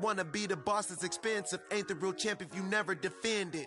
Wanna be the boss that's expensive. Ain't the real champ if you never defend it.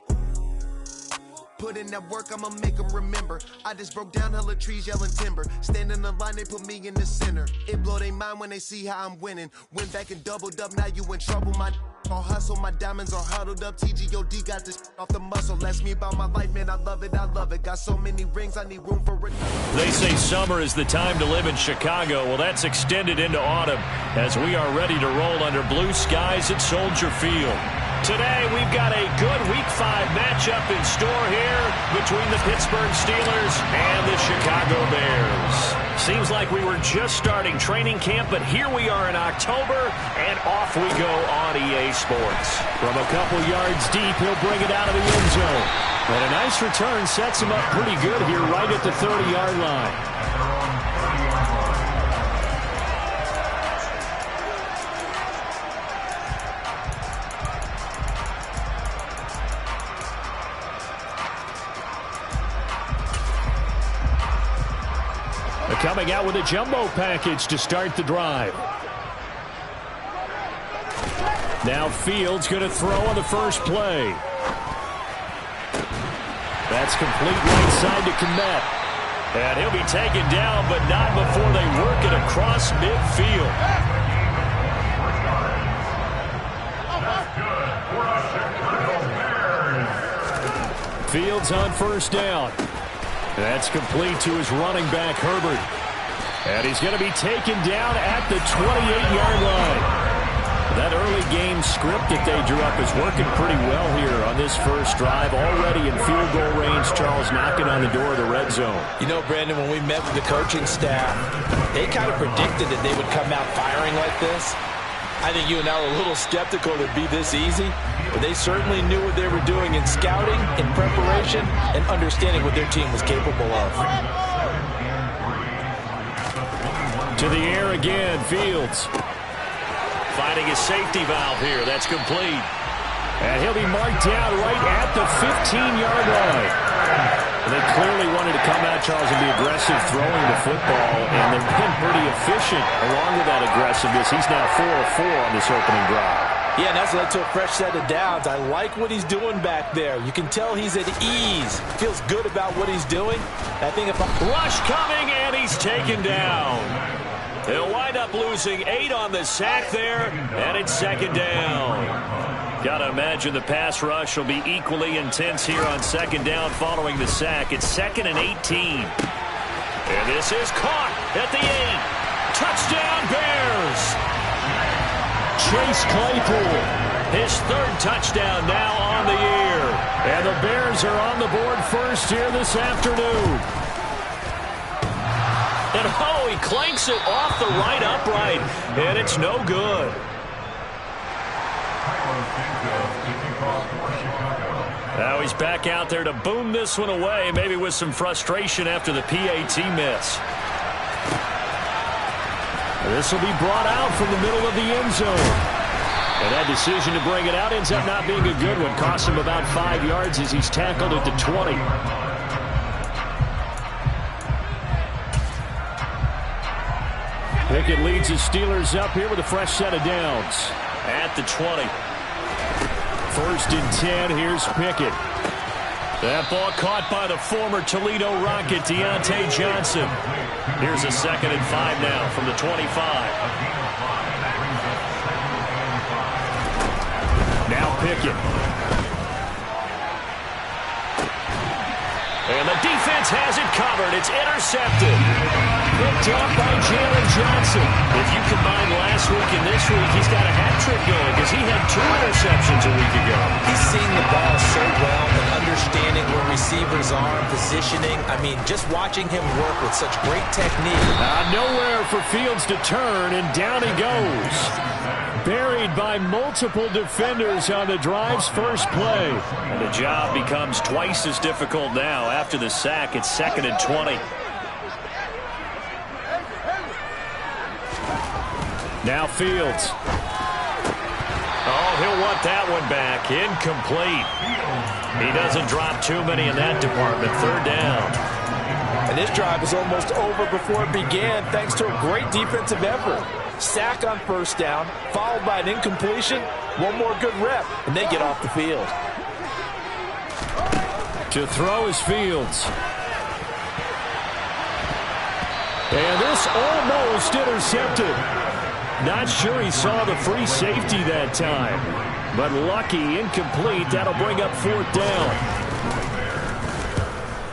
Put in that work, I'ma make them remember. I just broke down hella trees, yelling timber. Stand in the line, they put me in the center. It blow their mind when they see how I'm winning. Went back and doubled up, now you in trouble. My all hustle, my diamonds are huddled up. TGOD got this off the muscle. Ask me about my life, man, I love it, I love it. Got so many rings, I need room for it. They say summer is the time to live in Chicago. Well, that's extended into autumn as we are ready to roll under blue skies at Soldier Field. Today, we've got a good Week 5 matchup in store here between the Pittsburgh Steelers and the Chicago Bears. Seems like we were just starting training camp, but here we are in October, and off we go on EA Sports. From a couple yards deep, he'll bring it out of the end zone. And a nice return sets him up pretty good here right at the 30-yard line. Coming out with a jumbo package to start the drive. Now Fields going to throw on the first play. That's complete right side to Kmet. And he'll be taken down, but not before they work it across midfield. Fields on first down. That's complete to his running back, Herbert. And he's going to be taken down at the 28-yard line. That early game script that they drew up is working pretty well here on this first drive. Already in field goal range, Charles, knocking on the door of the red zone. You know, Brandon, when we met with the coaching staff, they kind of predicted that they would come out firing like this. I think you and I were a little skeptical it would be this easy, but they certainly knew what they were doing in scouting, in preparation, and understanding what their team was capable of. To the air again, Fields. Finding his safety valve here. That's complete. And he'll be marked down right at the 15-yard line. They clearly wanted to come out, Charles, and be aggressive throwing the football, and they've been pretty efficient along with that aggressiveness. He's now 4 of 4 on this opening drive. Yeah, and that's led to a fresh set of downs. I like what he's doing back there. You can tell he's at ease. Feels good about what he's doing. I think if rush coming, and he's taken down. They'll wind up losing 8 on the sack there, and it's second down. Got to imagine the pass rush will be equally intense here on second down following the sack. It's 2nd and 18. And this is caught at the 8. Touchdown, Bears! Chase Claypool, his 3rd touchdown now on the year. And the Bears are on the board first here this afternoon. And oh, he clanks it off the right upright, and it's no good. Now he's back out there to boom this one away, maybe with some frustration after the PAT miss. This will be brought out from the middle of the end zone. And that decision to bring it out ends up not being a good one. Costs him about 5 yards as he's tackled at the 20. Pickett leads his Steelers up here with a fresh set of downs. At the 20. 1st and 10, here's Pickett. That ball caught by the former Toledo Rocket, Deontay Johnson. Here's a 2nd and 5 now from the 25. Now Pickett. And the defense has it covered. It's intercepted. Picked up by Jalen Johnson. If you combine last week and this week, he's got a hat trick going because he had 2 interceptions a week ago. He's seen the ball so well and understanding where receivers are, positioning. I mean, just watching him work with such great technique. Nowhere for Fields to turn, and down he goes. Buried by multiple defenders on the drive's first play. And the job becomes twice as difficult now after the sack. It's 2nd and 20. Now Fields. Oh, he'll want that one back. Incomplete. He doesn't drop too many in that department. 3rd down. And this drive was almost over before it began thanks to a great defensive effort. sack on first down, followed by an incompletion, one more good rep, and they get off the field. To throw is Fields. And this almost intercepted. Not sure he saw the free safety that time. But lucky, incomplete. That'll bring up fourth down.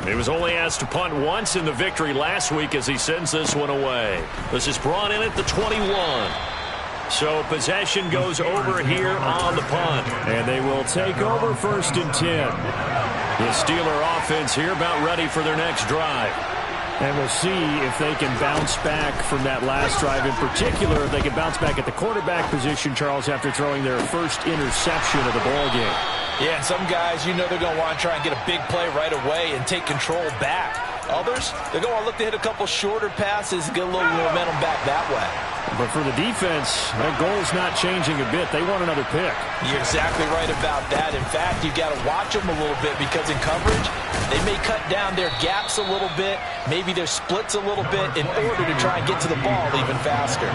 He was only asked to punt once in the victory last week as he sends this one away. This is brought in at the 21. So possession goes over here on the punt. And they will take over 1st and 10. The Steeler offense here about ready for their next drive. And we'll see if they can bounce back from that last drive. In particular, if they can bounce back at the quarterback position, Charles, after throwing their first interception of the ballgame. Yeah, and some guys, you know they're going to want to try and get a big play right away and take control back. Others, they're going to look to hit a couple shorter passes and get a little momentum back that way. But for the defense, their goal's not changing a bit. They want another pick. You're exactly right about that. In fact, you've got to watch them a little bit because in coverage, they may cut down their gaps a little bit, maybe their splits a little bit in order to try and get to the ball even faster.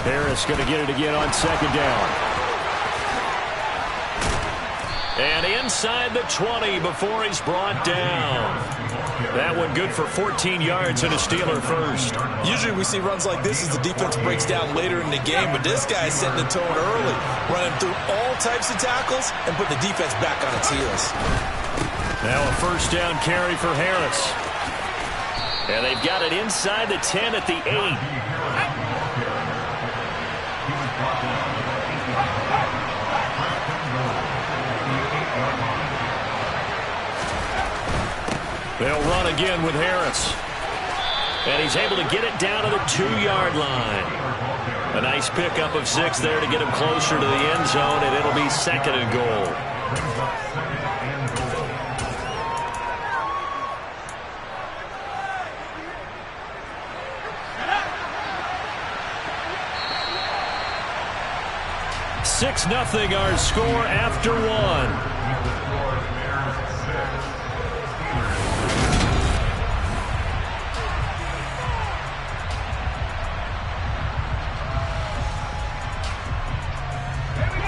Harris going to get it again on 2nd down. And inside the 20 before he's brought down. That one good for 14 yards and a Steeler first. Usually we see runs like this as the defense breaks down later in the game, but this guy's setting the tone early, running through all types of tackles and put the defense back on its heels. Now a 1st down carry for Harris. And they've got it inside the 10 at the 8. They'll run again with Harris. And he's able to get it down to the 2-yard line. A nice pickup of 6 there to get him closer to the end zone, and it'll be 2nd and goal. (6-0) our score after 1.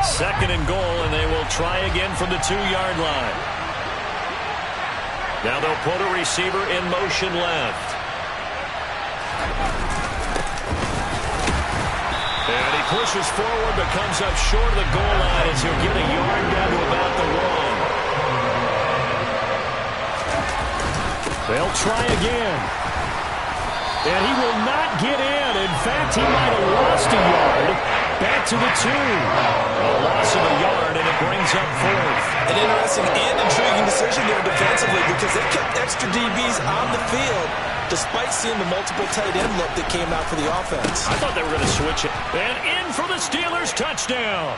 Second and goal, and they will try again from the 2-yard line. Now they'll put a receiver in motion left. And he pushes forward but comes up short of the goal line as he'll get a yard down to about the 1. They'll try again. And he will not get in. In fact, he might have lost a yard. Back to the 2. A loss of a yard, and it brings up 4th. An interesting and intriguing decision there defensively because they kept extra DBs on the field despite seeing the multiple tight end look that came out for the offense. I thought they were going to switch it. And in for the Steelers touchdown.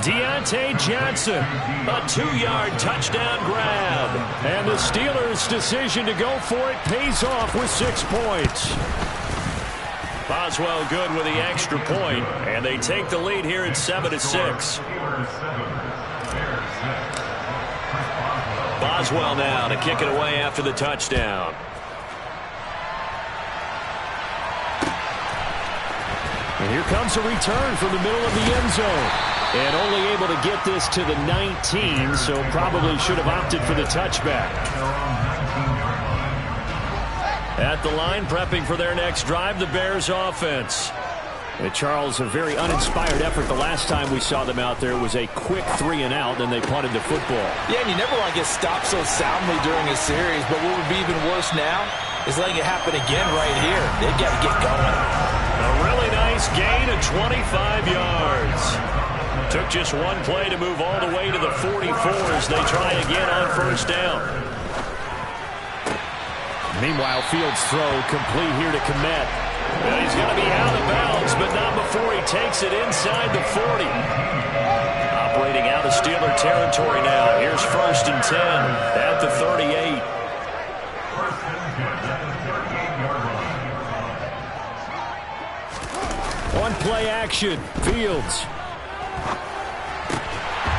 Deontay Johnson, a 2-yard touchdown grab. And the Steelers' decision to go for it pays off with 6 points. Boswell good with the extra point, and they take the lead here at 7-6. Boswell now to kick it away after the touchdown. And here comes a return from the middle of the end zone. And only able to get this to the 19, so probably should have opted for the touchback. At the line, prepping for their next drive, the Bears offense. And Charles, a very uninspired effort the last time we saw them out there. It was a quick 3-and-out, and they punted the football. Yeah, and you never want to get stopped so soundly during a series, but what would be even worse now is letting it happen again right here. They've got to get going. A really nice gain of 25 yards. Took just one play to move all the way to the 44 as they try again on 1st down. Meanwhile, Fields' throw complete here to Kmet. Well, he's going to be out of bounds, but not before he takes it inside the 40. Operating out of Steeler territory now. Here's 1st and 10 at the 38. On play action, Fields.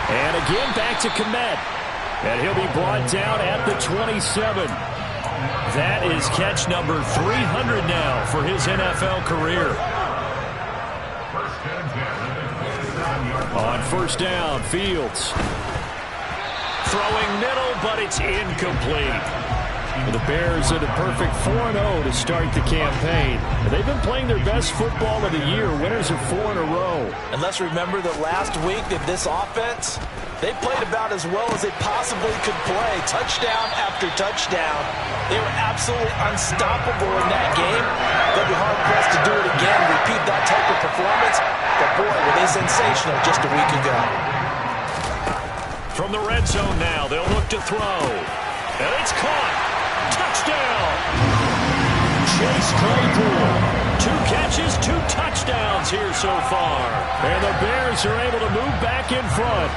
And again back to Kmet. And he'll be brought down at the 27. That is catch number 300 now for his NFL career. On first down, Fields. Throwing middle, but it's incomplete. The Bears at a perfect 4-0 to start the campaign. They've been playing their best football of the year, winners of 4 in a row. And let's remember that last week that this offense, they played about as well as they possibly could play. Touchdown after touchdown. They were absolutely unstoppable in that game. They'll be hard-pressed to do it again, repeat that type of performance. But boy, were they sensational just a week ago. From the red zone now, they'll look to throw. And it's caught. Touchdown! Chase Claypool. 2 catches, 2 touchdowns here so far. And the Bears are able to move back in front.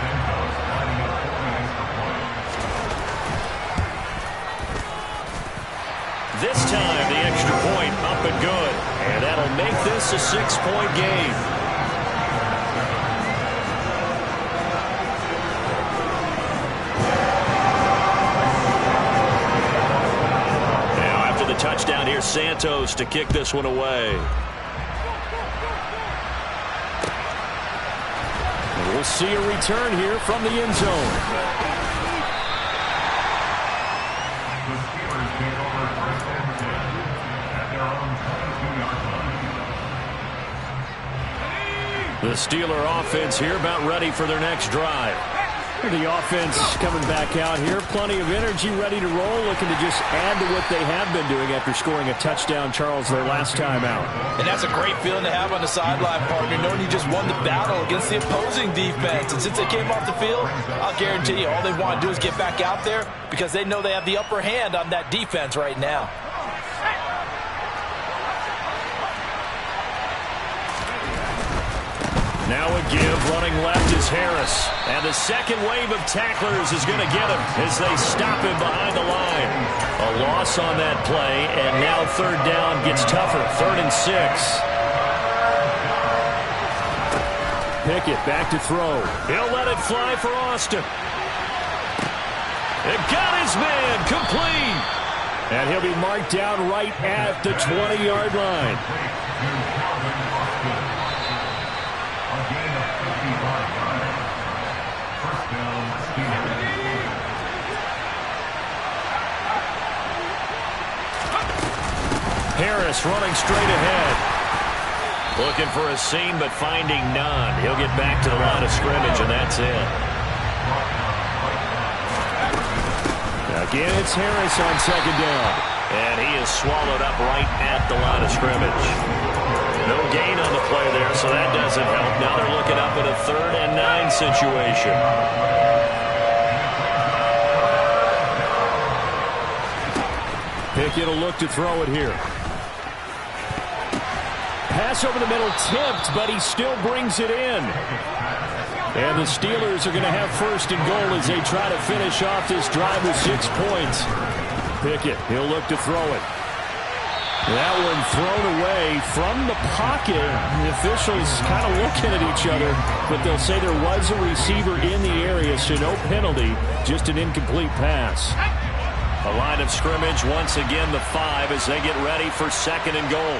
This time, the extra point up and good. And that'll make this a 6-point game. Touchdown here, Santos to kick this one away. We'll see a return here from the end zone. The Steeler offense here about ready for their next drive. The offense coming back out here. Plenty of energy, ready to roll, looking to just add to what they have been doing after scoring a touchdown, Charles, their last time out. And that's a great feeling to have on the sideline, partner, knowing you just won the battle against the opposing defense. And since they came off the field, I'll guarantee you all they want to do is get back out there because they know they have the upper hand on that defense right now. Now a give, running left is Harris. And the second wave of tacklers is going to get him as they stop him behind the line. A loss on that play, and now third down gets tougher. 3rd and 6. Pickett back to throw. He'll let it fly for Austin. It got his man complete. And he'll be marked down right at the 20-yard line. Harris running straight ahead. Looking for a seam, but finding none. He'll get back to the line of scrimmage, and that's it. Again, it's Harris on second down. And he is swallowed up right at the line of scrimmage. No gain on the play there, so that doesn't help. Now they're looking up at a 3rd and 9 situation. Pickett will look to throw it here. Pass over the middle tipped, but he still brings it in. And the Steelers are going to have 1st and goal as they try to finish off this drive with 6 points. Pickett, he'll look to throw it. That one thrown away from the pocket. The officials kind of looking at each other, but they'll say there was a receiver in the area, so no penalty, just an incomplete pass. A line of scrimmage, once again the 5 as they get ready for 2nd and goal.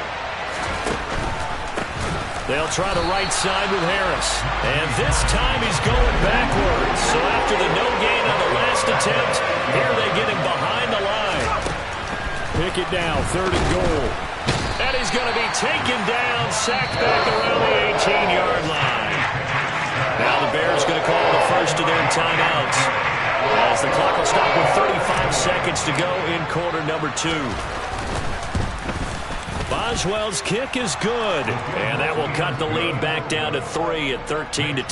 They'll try the right side with Harris. And this time he's going backwards. So after the no gain on the last attempt, here they get him behind the line. Pickett now, 3rd and goal. And he's going to be taken down, sacked back around the 18-yard line. Now the Bears going to call the first of their timeouts, as the clock will stop with 35 seconds to go in quarter number 2. Boswell's kick is good, and that will cut the lead back down to 3 at 13-10.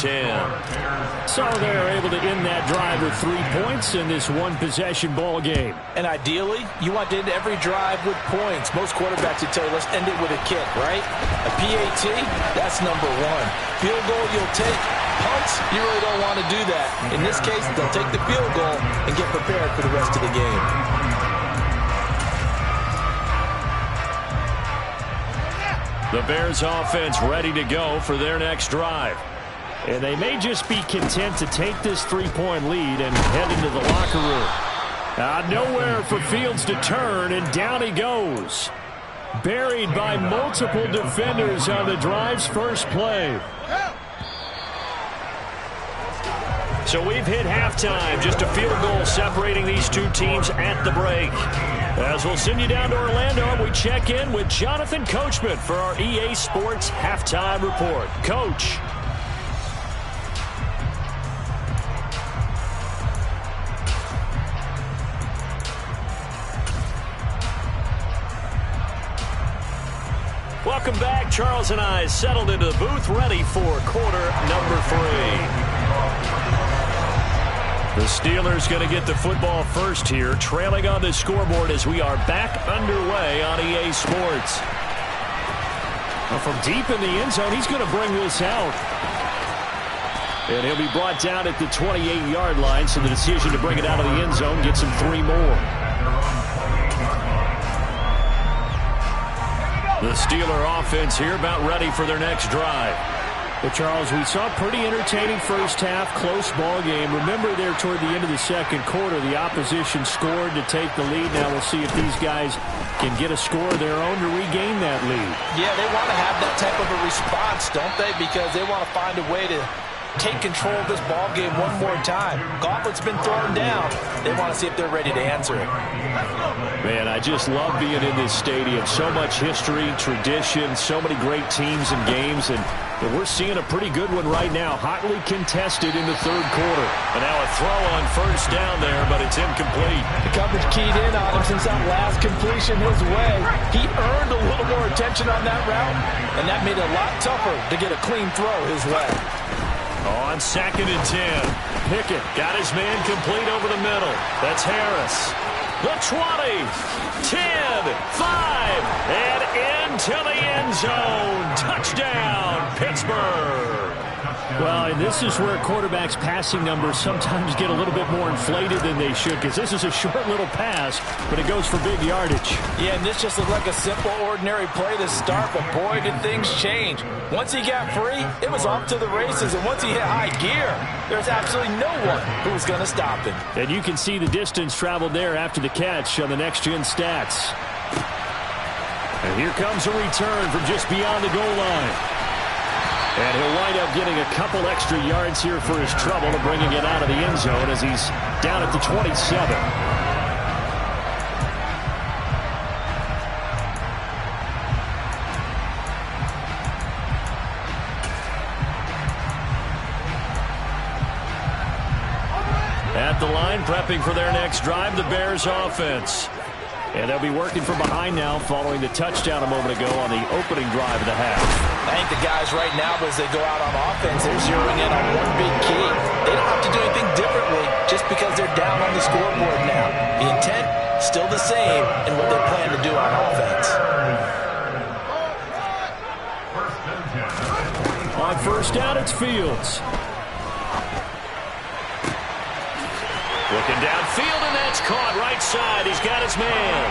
So they're able to end that drive with 3 points in this one-possession ball game. And ideally, you want to end every drive with points. Most quarterbacks would tell you, let's end it with a kick, right? A PAT, that's number 1. Field goal, you'll take. Punts, you really don't want to do that. In this case, they'll take the field goal and get prepared for the rest of the game. The Bears offense ready to go for their next drive. And they may just be content to take this 3-point lead and head into the locker room. Nowhere for Fields to turn, and down he goes. Buried by multiple defenders on the drive's first play. So we've hit halftime. Just a field goal separating these two teams at the break. As we'll send you down to Orlando, we check in with Jonathan Coachman for our EA Sports Halftime Report. Coach. Welcome back. Charles and I settled into the booth, ready for quarter number 3. The Steelers going to get the football first here, trailing on the scoreboard as we are back underway on EA Sports. Well, from deep in the end zone, he's going to bring this out. And he'll be brought down at the 28-yard line, so the decision to bring it out of the end zone gets him 3 more. The Steeler offense here about ready for their next drive. Well, Charles, we saw a pretty entertaining first half, close ball game. Remember there toward the end of the second quarter, the opposition scored to take the lead. Now we'll see if these guys can get a score of their own to regain that lead. Yeah, they want to have that type of a response, don't they? Because they want to find a way to take control of this ball game one more time. Gauntlet's been thrown down. They want to see if they're ready to answer it. Man, I just love being in this stadium. So much history, tradition, so many great teams and games, and we're seeing a pretty good one right now. Hotly contested in the third quarter. And now a throw on first down there, but it's incomplete. The coverage keyed in on him since that last completion his way. He earned a little more attention on that route, and that made it a lot tougher to get a clean throw his way. On 2nd and 10. Pickett got his man complete over the middle. That's Harris. The 20, 10, 5, and into the end zone. Touchdown, Pittsburgh. Well, and this is where quarterbacks' passing numbers sometimes get a little bit more inflated than they should, because this is a short little pass, but it goes for big yardage. Yeah, and this just looked like a simple, ordinary play to start, but boy, did things change. Once he got free, it was off to the races, and once he hit high gear, there's absolutely no one who was going to stop him. And you can see the distance traveled there after the catch on the next-gen stats. And here comes a return from just beyond the goal line. And he'll wind up getting a couple extra yards here for his trouble and bringing it out of the end zone as he's down at the 27. At the line, prepping for their next drive, the Bears offense. And they'll be working from behind now following the touchdown a moment ago on the opening drive of the half. I think the guys right now, as they go out on offense, they're zeroing in on one big key. They don't have to do anything differently just because they're down on the scoreboard now. The intent, still the same in what they plan to do on offense. On first down, it's Fields. Looking downfield, and that's caught right side. He's got his man.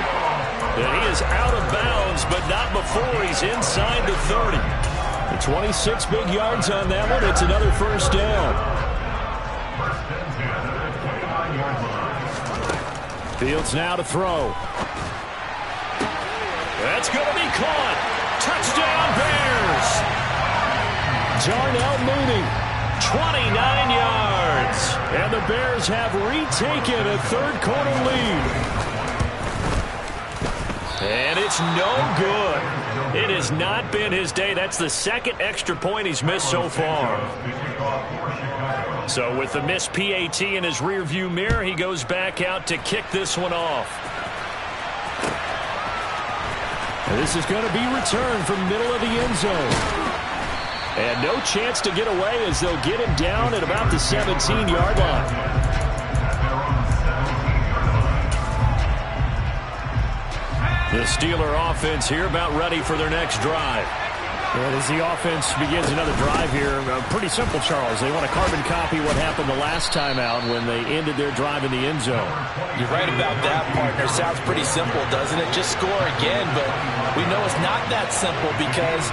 And he is out of bounds, but not before he's inside the 30. The 26 big yards on that one. It's another first down. Fields now to throw. That's going to be caught. Touchdown, Bears. Darnell Mooney. 29 yards. And the Bears have retaken a third-quarter lead. And it's no good. It has not been his day. That's the second extra point he's missed so far. So with the missed PAT in his rearview mirror, he goes back out to kick this one off. And this is going to be returned from middle of the end zone. And no chance to get away as they'll get him down at about the 17-yard line. The Steeler offense here about ready for their next drive. And as the offense begins another drive here, pretty simple, Charles. They want to carbon copy what happened the last time out when they ended their drive in the end zone. You're right about that, partner. Sounds pretty simple, doesn't it? Just score again, but we know it's not that simple because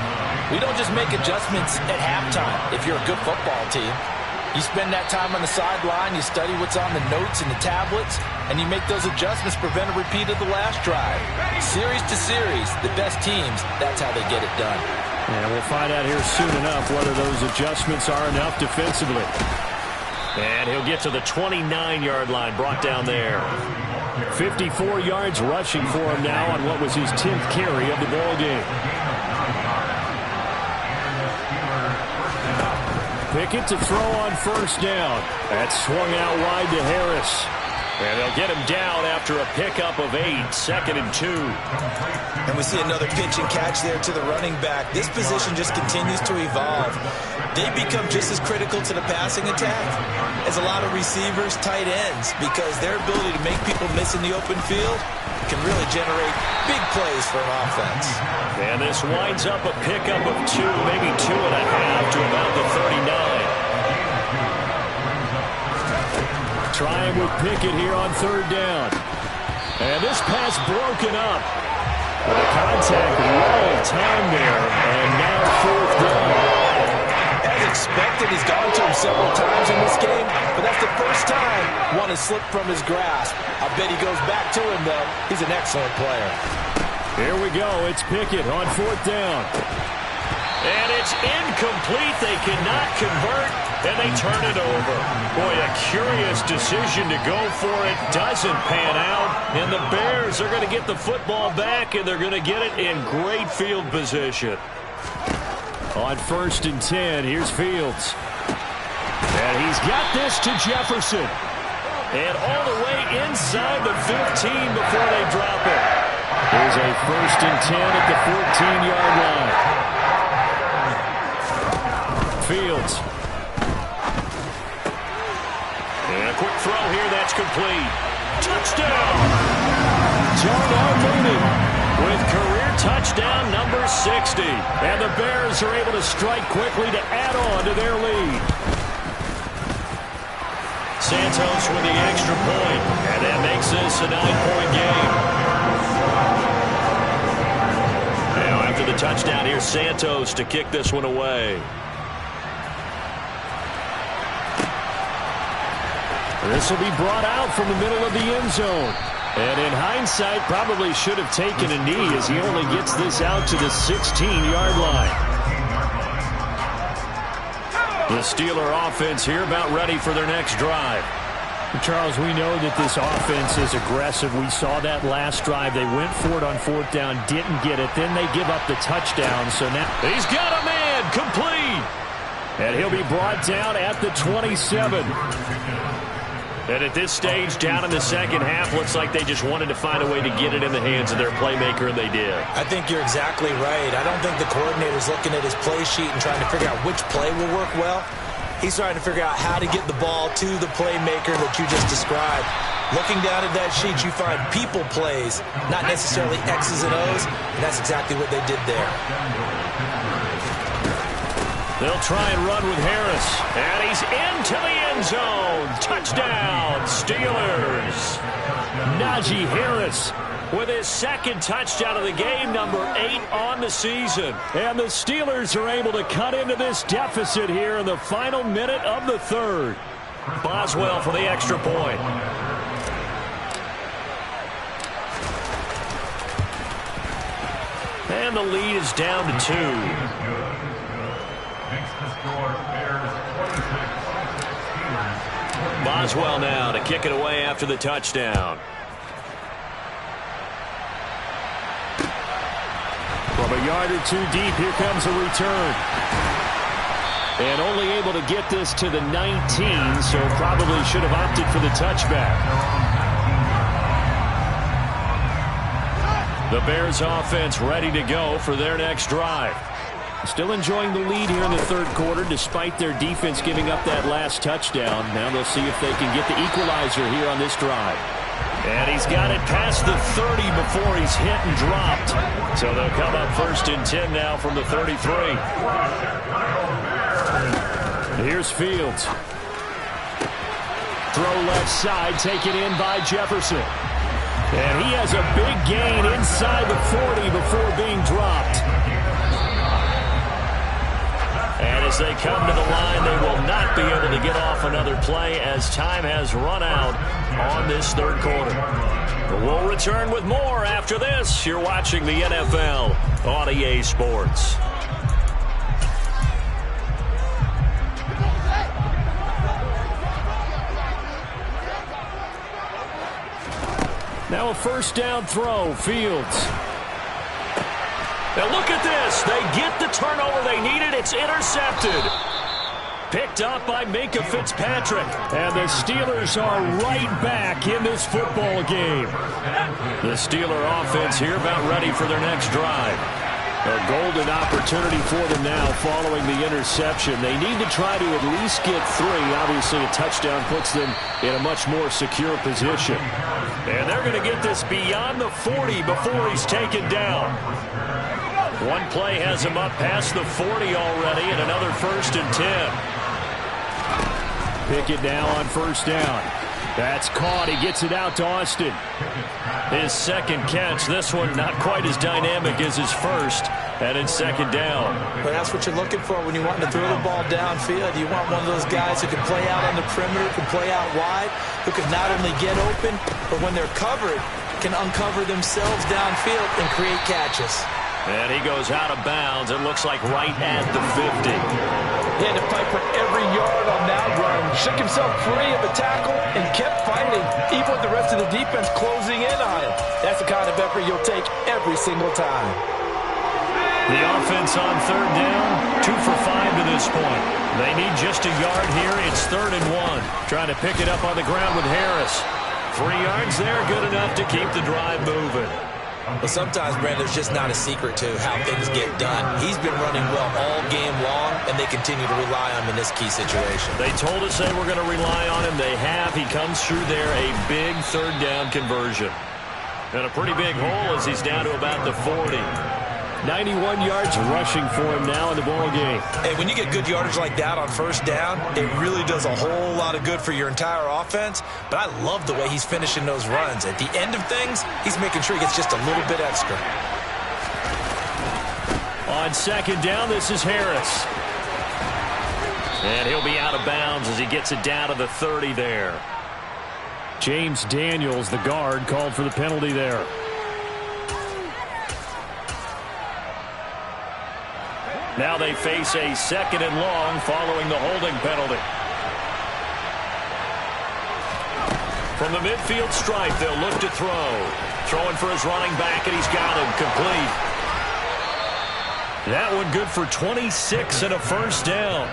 we don't just make adjustments at halftime if you're a good football team. You spend that time on the sideline, you study what's on the notes and the tablets, and you make those adjustments to prevent a repeat of the last drive. Series to series, the best teams, that's how they get it done. And we'll find out here soon enough whether those adjustments are enough defensively. And he'll get to the 29-yard line, brought down there. 54 yards rushing for him now on what was his 10th carry of the ball game. Pickett to throw on first down. That's swung out wide to Harris. And they'll get him down after a pickup of 8, 2nd and 2. And we see another pitch and catch there to the running back. This position just continues to evolve. They become just as critical to the passing attack as a lot of receivers, tight ends, because their ability to make people miss in the open field can really generate big plays for an offense. And this winds up a pickup of 2, maybe 2.5 to about the 39. Trying with Pickett here on third down. And this pass broken up. With a contact long time there. And now fourth down. As expected, he's gone to him several times in this game, but that's the first time one has slipped from his grasp. I bet he goes back to him, though. He's an excellent player. Here we go. It's Pickett on fourth down. And it's incomplete. They cannot convert, and they turn it over. Boy, a curious decision to go for it. Doesn't pan out, and the Bears are going to get the football back, and they're going to get it in great field position. On 1st and 10, here's Fields. And he's got this to Jefferson. And all the way inside the 15 before they drop it. Here's a 1st and 10 at the 14-yard line. Fields. And a quick throw here, that's complete. Touchdown! Darnell Mooney with career touchdown number 60. And the Bears are able to strike quickly to add on to their lead. Santos with the extra point. And that makes this a 9-point game. Now after the touchdown, here's Santos to kick this one away. This will be brought out from the middle of the end zone. And in hindsight, probably should have taken a knee as he only gets this out to the 16-yard line. The Steeler offense here about ready for their next drive. Charles, we know that this offense is aggressive. We saw that last drive. They went for it on fourth down, didn't get it. Then they give up the touchdown. So now he's got a man complete. And he'll be brought down at the 27. And at this stage, down in the second half, looks like they just wanted to find a way to get it in the hands of their playmaker, and they did. I think you're exactly right. I don't think the coordinator's looking at his play sheet and trying to figure out which play will work well. He's trying to figure out how to get the ball to the playmaker that you just described. Looking down at that sheet, you find people plays, not necessarily X's and O's, and that's exactly what they did there. They'll try and run with Harris. And he's into the end zone. Touchdown, Steelers. Najee Harris with his second touchdown of the game, number 8 on the season. And the Steelers are able to cut into this deficit here in the final minute of the third. Boswell for the extra point. And the lead is down to 2. Boswell now to kick it away after the touchdown. From a yard or 2 deep, here comes a return. And only able to get this to the 19, so probably should have opted for the touchback. The Bears offense ready to go for their next drive. Still enjoying the lead here in the third quarter despite their defense giving up that last touchdown. Now they'll see if they can get the equalizer here on this drive. And he's got it past the 30 before he's hit and dropped. So they'll come up 1st and 10 now from the 33. Here's Fields. Throw left side, taken in by Jefferson. And he has a big gain inside the 40 before being dropped. And a As they come to the line, they will not be able to get off another play as time has run out on this third quarter. But we'll return with more after this. You're watching the NFL on EA Sports. Now a first down throw, Fields. Now look at this. They get the turnover they needed. It's intercepted. Picked up by Minkah Fitzpatrick. And the Steelers are right back in this football game. The Steeler offense here about ready for their next drive. A golden opportunity for them now following the interception. They need to try to at least get 3. Obviously, a touchdown puts them in a much more secure position. And they're going to get this beyond the 40 before he's taken down. One play has him up past the 40 already, and another 1st and 10. Pickett now on first down. That's caught. He gets it out to Austin. His second catch. This one not quite as dynamic as his first. And it's second down. Well, that's what you're looking for when you want to throw the ball downfield. You want one of those guys who can play out on the perimeter, can play out wide, who can not only get open, but when they're covered, can uncover themselves downfield and create catches. And he goes out of bounds. It looks like right at the 50. He had to fight for every yard on that run. Shook himself free of a tackle and kept fighting, even with the rest of the defense closing in on him. That's the kind of effort you'll take every single time. The offense on third down, 2 for 5 to this point. They need just a yard here. It's 3rd and 1. Trying to pick it up on the ground with Harris. 3 yards there, good enough to keep the drive moving. But sometimes, Brand, there's just not a secret to how things get done. He's been running well all game long, and they continue to rely on him in this key situation. They told us they were going to rely on him. They have. He comes through there, a big third down conversion. And a pretty big hole as he's down to about the 40. 91 yards rushing for him now in the ball game. Hey, when you get good yardage like that on first down, it really does a whole lot of good for your entire offense. But I love the way he's finishing those runs. At the end of things, he's making sure he gets just a little bit extra. On second down, this is Harris. And he'll be out of bounds as he gets it down to the 30 there. James Daniels, the guard, called for the penalty there. Now they face a 2nd and long following the holding penalty. From the midfield stripe, they'll look to throw. Throwing for his running back, and he's got him complete. That one good for 26 and a first down.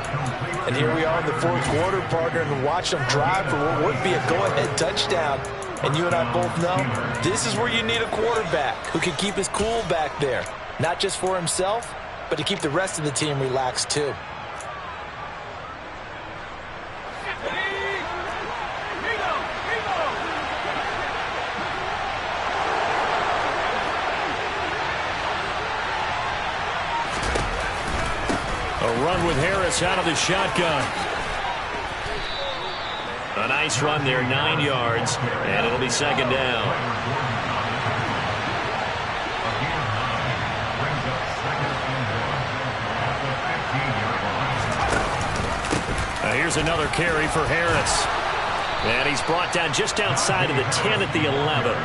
And here we are in the 4th quarter, partner, and watch them drive for what would be a go-ahead touchdown. And you and I both know this is where you need a quarterback who can keep his cool back there. Not just for himself, but to keep the rest of the team relaxed too. A run with Harris out of the shotgun. A nice run there, 9 yards, and it'll be second down. Here's another carry for Harris. And he's brought down just outside of the 10 at the 11.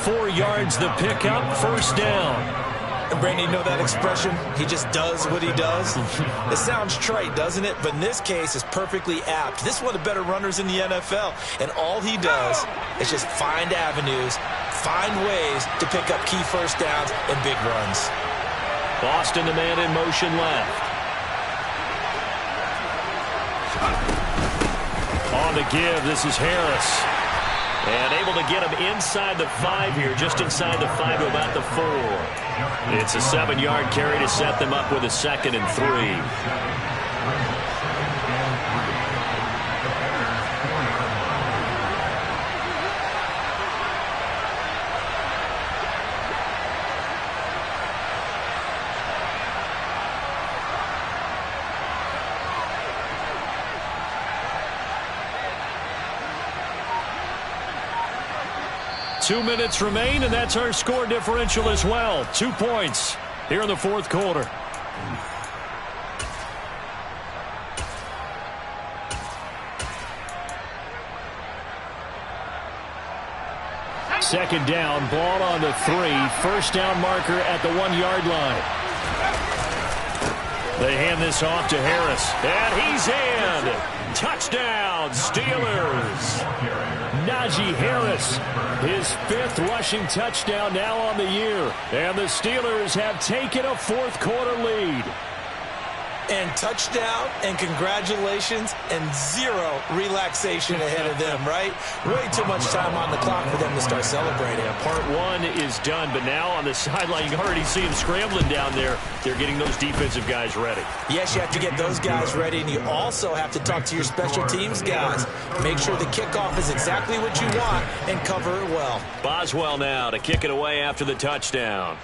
4 yards the pickup, first down. And Brandon, you know that expression? He just does what he does. It sounds trite, doesn't it? But in this case, it's perfectly apt. This is one of the better runners in the NFL. And all he does is just find avenues, find ways to pick up key first downs and big runs. Boston, the man in motion left. On the give, this is Harris. And able to get him inside the 5 here, just inside the 5 to about the 4. It's a 7-yard carry to set them up with a 2nd and 3. 2 minutes remain, and that's our score differential as well. 2 points here in the 4th quarter. second down. Ball on the 3. First down marker at the 1-yard line. They hand this off to Harris. And he's in. Touchdown, Steelers. Najee Harris, his 5th rushing touchdown now on the year. And the Steelers have taken a fourth-quarter lead. And touchdown, and congratulations, and 0 relaxation ahead of them, right? Way too much time on the clock for them to start celebrating. Yeah, part 1 is done, but now on the sideline, you can already see them scrambling down there. They're getting those defensive guys ready. Yes, you have to get those guys ready, and you also have to talk to your special teams guys. Make sure the kickoff is exactly what you want and cover it well. Boswell now to kick it away after the touchdown.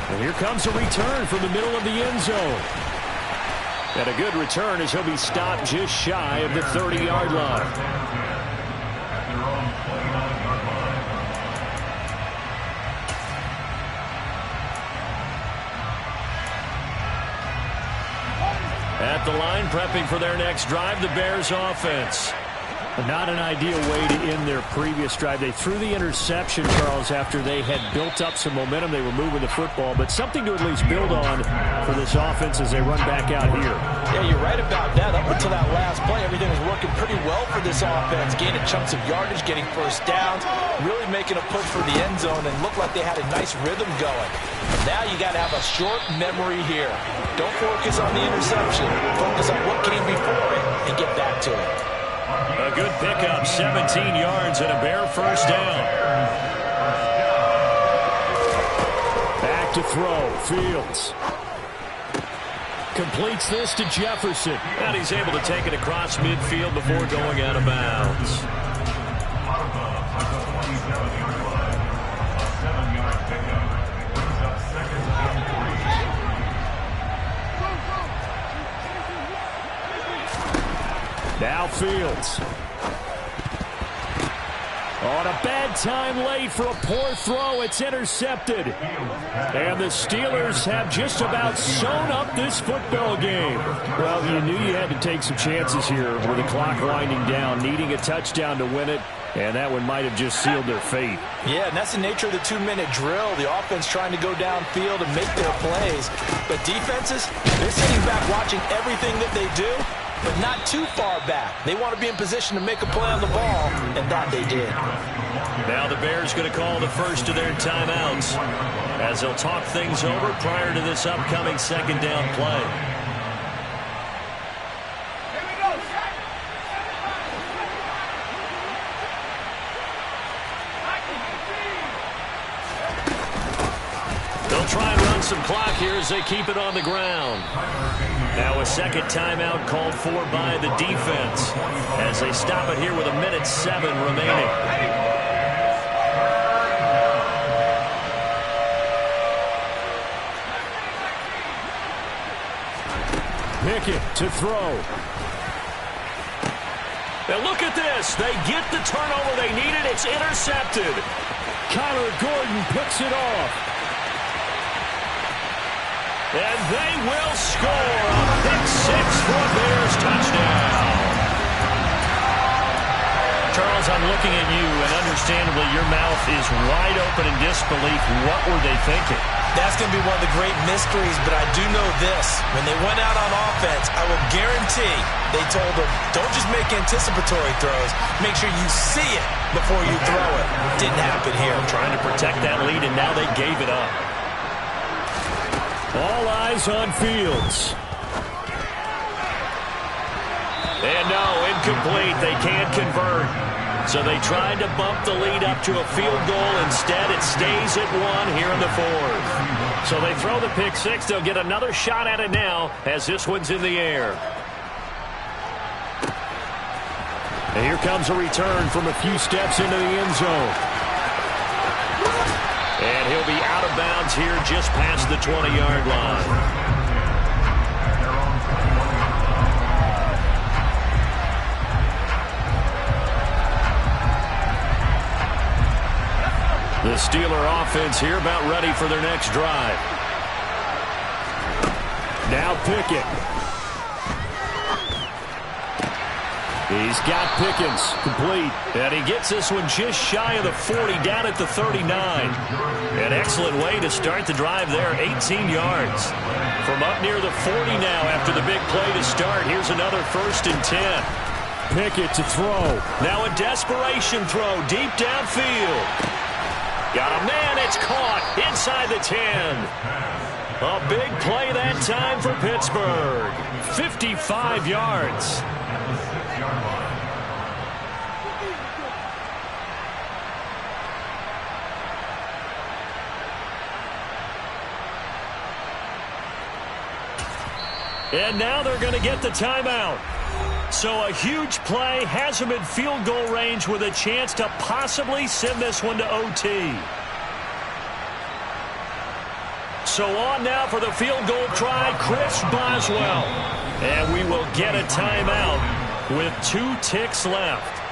And here comes a return from the middle of the end zone. And a good return as he'll be stopped just shy of the 30-yard line. At the line, prepping for their next drive, the Bears offense. Not an ideal way to end their previous drive. They threw the interception, Charles, after they had built up some momentum. They were moving the football, but something to at least build on for this offense as they run back out here. Yeah, you're right about that. Up until that last play, everything was working pretty well for this offense. Gaining chunks of yardage, getting first downs, really making a push for the end zone, and looked like they had a nice rhythm going. Now you got to have a short memory here. Don't focus on the interception. Focus on what came before it and get back to it. A good pickup, 17 yards and a Bear first down. Back to throw, Fields. Completes this to Jefferson. And he's able to take it across midfield before going out of bounds. Now Fields. On a bad time late for a poor throw. It's intercepted. And the Steelers have just about sewn up this football game. Well, you knew you had to take some chances here with the clock winding down, needing a touchdown to win it. And that one might have just sealed their fate. Yeah, and that's the nature of the 2-minute drill. The offense trying to go downfield and make their plays. But defenses, they're sitting back watching everything that they do, but not too far back. They want to be in position to make a play on the ball, and that they did. Now the Bears going to call the first of their timeouts as they'll talk things over prior to this upcoming second down play. They'll try and run some clock here as they keep it on the ground. Now a second timeout called for by the defense as they stop it here with 1:07 remaining. Pickett to throw. Now look at this. They get the turnover they needed. It's intercepted. Kyler Gordon picks it off. And they will score a pick six for a Bears touchdown. Charles, I'm looking at you, and understandably your mouth is wide open in disbelief. What were they thinking? That's going to be one of the great mysteries, but I do know this. When they went out on offense, I will guarantee they told them, don't just make anticipatory throws. Make sure you see it before you throw it. Didn't happen here. Trying to protect that lead, and now they gave it up. All eyes on Fields. And no, incomplete. They can't convert. So they tried to bump the lead up to a field goal. Instead, it stays at 1 here in the fourth. So they throw the pick six. They'll get another shot at it now as this one's in the air. And here comes a return from a few steps into the end zone. And he'll be out of bounds here just past the 20-yard line. The Steeler offense here about ready for their next drive. Now Pickett. He's got Pickens complete. And he gets this one just shy of the 40, down at the 39. An excellent way to start the drive there, 18 yards. From up near the 40 now after the big play to start. Here's another 1st and 10. Pickett to throw. Now a desperation throw deep downfield. Got a man, it's caught inside the 10. A big play that time for Pittsburgh. 55 yards. And now they're going to get the timeout. So a huge play has him in field goal range with a chance to possibly send this one to OT. So on now for the field goal try, Chris Boswell. And we will get a timeout with 2 ticks left.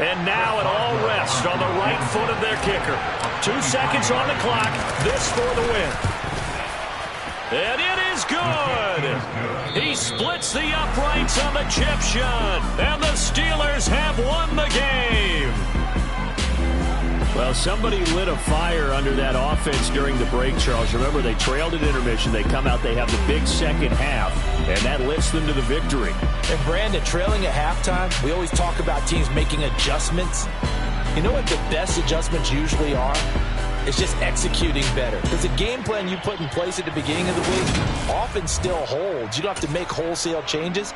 And now it all rests on the right foot of their kicker. 2 seconds on the clock. This for the win. And it is good. He splits the uprights on the chip shot. And the Steelers have won the game. Well, somebody lit a fire under that offense during the break, Charles. Remember, they trailed at intermission. They come out, they have the big second half, and that lifts them to the victory. And, Brandon, trailing at halftime, we always talk about teams making adjustments. You know what the best adjustments usually are? It's just executing better. Because the game plan you put in place at the beginning of the week often still holds. You don't have to make wholesale changes.